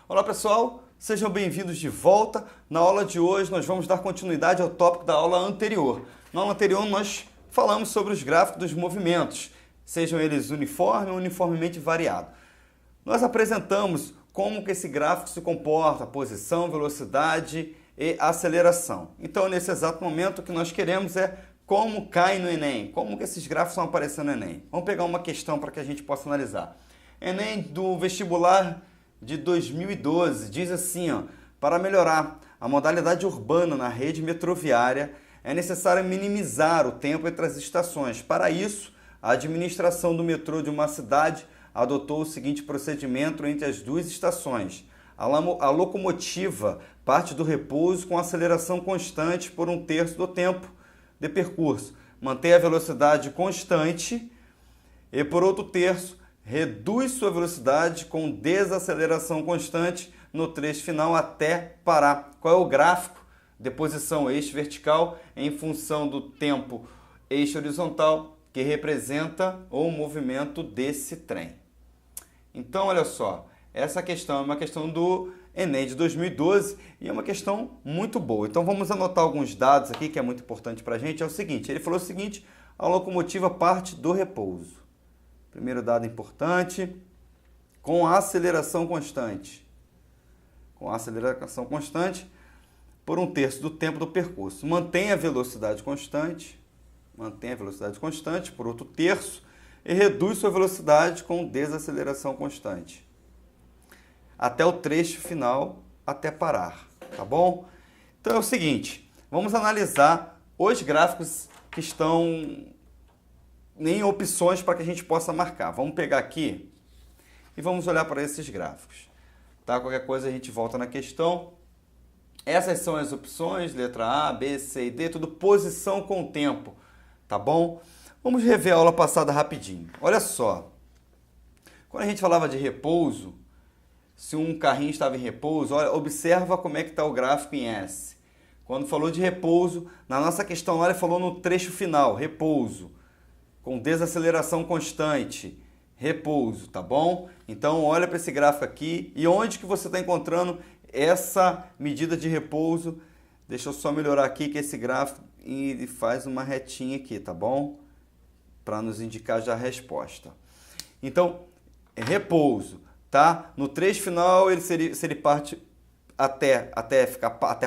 Olá pessoal, sejam bem-vindos de volta. Na aula de hoje nós vamos dar continuidade ao tópico da aula anterior. Na aula anterior nós falamos sobre os gráficos dos movimentos, sejam eles uniforme ou uniformemente variado. Nós apresentamos como que esse gráfico se comporta, posição, velocidade e aceleração. Então nesse exato momento o que nós queremos é como cai no Enem, como que esses gráficos estão aparecendo no Enem. Vamos pegar uma questão para que a gente possa analisar. Enem do vestibular de 2012 diz assim, para melhorar a modalidade urbana na rede metroviária, é necessário minimizar o tempo entre as estações. Para isso, a administração do metrô de uma cidade adotou o seguinte procedimento entre as duas estações. A locomotiva parte do repouso com aceleração constante por 1/3 do tempo de percurso. Mantém a velocidade constante e, por outro terço, reduz sua velocidade com desaceleração constante no trecho final até parar. Qual é o gráfico de posição eixo vertical em função do tempo eixo horizontal que representa o movimento desse trem? Então, olha só, essa questão é uma questão do Enem de 2012 e é uma questão muito boa. Então, vamos anotar alguns dados aqui que é muito importante para a gente. É o seguinte, ele falou o seguinte, a locomotiva parte do repouso. Primeiro dado importante, com aceleração constante. Com aceleração constante por 1/3 do tempo do percurso. Mantém a velocidade constante por outro terço e reduz sua velocidade com desaceleração constante. Até o trecho final, até parar, tá bom? Então é o seguinte, vamos analisar os gráficos que estão em opções para que a gente possa marcar. Vamos pegar aqui e vamos olhar para esses gráficos. Tá? Qualquer coisa a gente volta na questão. Essas são as opções, letra A, B, C e D, tudo posição com o tempo, tá bom? Vamos rever a aula passada rapidinho. Olha só, quando a gente falava de repouso, se um carrinho estava em repouso, olha, observa como é que está o gráfico em S. Quando falou de repouso, na nossa questão lá ele falou no trecho final, repouso, com desaceleração constante, repouso, tá bom? Então olha para esse gráfico aqui e onde que você está encontrando essa medida de repouso. Deixa eu só melhorar aqui que esse gráfico ele faz uma retinha aqui, tá bom? Para nos indicar já a resposta. Então, repouso, tá? No trecho final, se ele parte até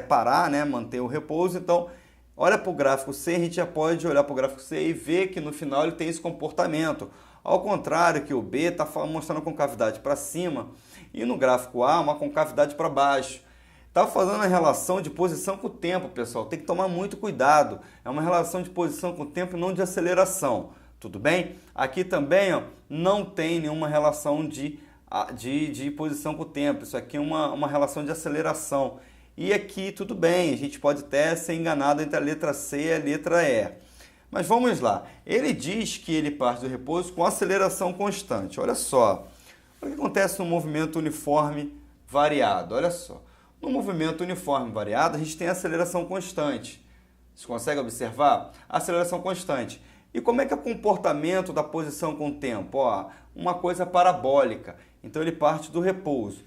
parar, né? Manter o repouso, então olha para o gráfico C, a gente já pode olhar para o gráfico C e ver que no final ele tem esse comportamento. Ao contrário que o B está mostrando a concavidade para cima e no gráfico A uma concavidade para baixo. Está fazendo a relação de posição com o tempo, pessoal. Tem que tomar muito cuidado. É uma relação de posição com o tempo e não de aceleração. Tudo bem? Aqui também não tem nenhuma relação de posição com o tempo. Isso aqui é uma relação de aceleração. E aqui tudo bem, a gente pode até ser enganado entre a letra C e a letra E. Mas vamos lá. Ele diz que ele parte do repouso com aceleração constante. Olha só. O que acontece no movimento uniforme variado? Olha só. No movimento uniforme variado, a gente tem aceleração constante. Você consegue observar? Aceleração constante. E como é que é o comportamento da posição com o tempo? Uma coisa parabólica. Então ele parte do repouso.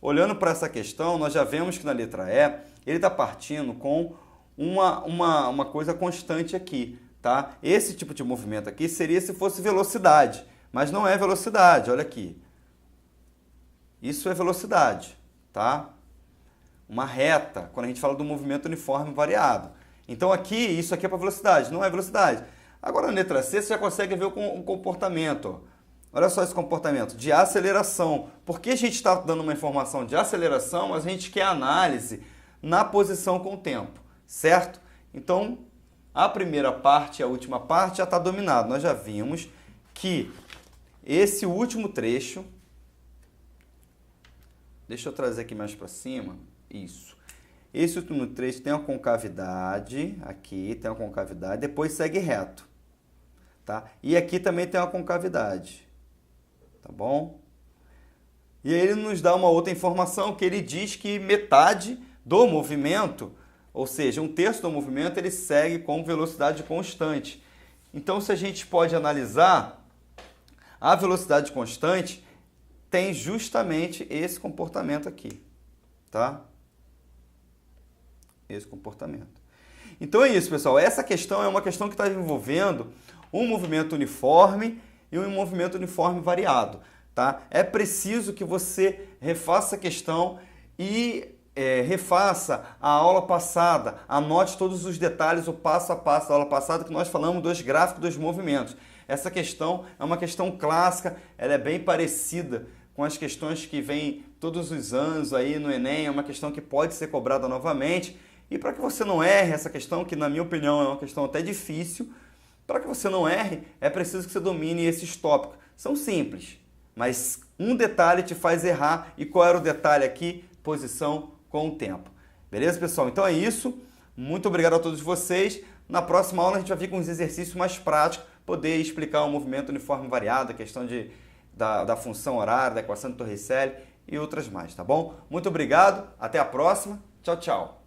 Olhando para essa questão, nós já vemos que na letra E, ele está partindo com uma coisa constante aqui, tá? Esse tipo de movimento aqui seria se fosse velocidade, mas não é velocidade, olha aqui. Isso é velocidade, tá? Uma reta, quando a gente fala do movimento uniforme variado. Então aqui, isso aqui é para velocidade, não é velocidade. Agora na letra C, você já consegue ver o comportamento, ó. Olha só esse comportamento de aceleração. Por que a gente está dando uma informação de aceleração, mas a gente quer análise na posição com o tempo, certo? Então, a primeira parte e a última parte já está dominado. Nós já vimos que esse último trecho... Deixa eu trazer aqui mais para cima. Isso. Esse último trecho tem uma concavidade, aqui tem uma concavidade, depois segue reto, tá? E aqui também tem uma concavidade. Tá bom? E aí ele nos dá uma outra informação que ele diz que metade do movimento, ou seja, 1/3 do movimento, ele segue com velocidade constante. Então, se a gente pode analisar a velocidade constante, tem justamente esse comportamento aqui, tá? Esse comportamento. Então é isso, pessoal. Essa questão é uma questão que está envolvendo um movimento uniforme e um movimento uniforme variado, tá? É preciso que você refaça a questão e refaça a aula passada, anote todos os detalhes, o passo a passo da aula passada que nós falamos dos gráficos dos movimentos. Essa questão é uma questão clássica, ela é bem parecida com as questões que vêm todos os anos aí no Enem, é uma questão que pode ser cobrada novamente. E para que você não erre essa questão, que na minha opinião é uma questão até difícil, para que você não erre, é preciso que você domine esses tópicos. São simples, mas um detalhe te faz errar. E qual era o detalhe aqui? Posição com o tempo. Beleza, pessoal? Então é isso. Muito obrigado a todos vocês. Na próxima aula a gente vai vir com uns exercícios mais práticos, poder explicar o movimento uniforme variado, a questão da função horária, da equação de Torricelli e outras mais, tá bom? Muito obrigado, até a próxima. Tchau, tchau.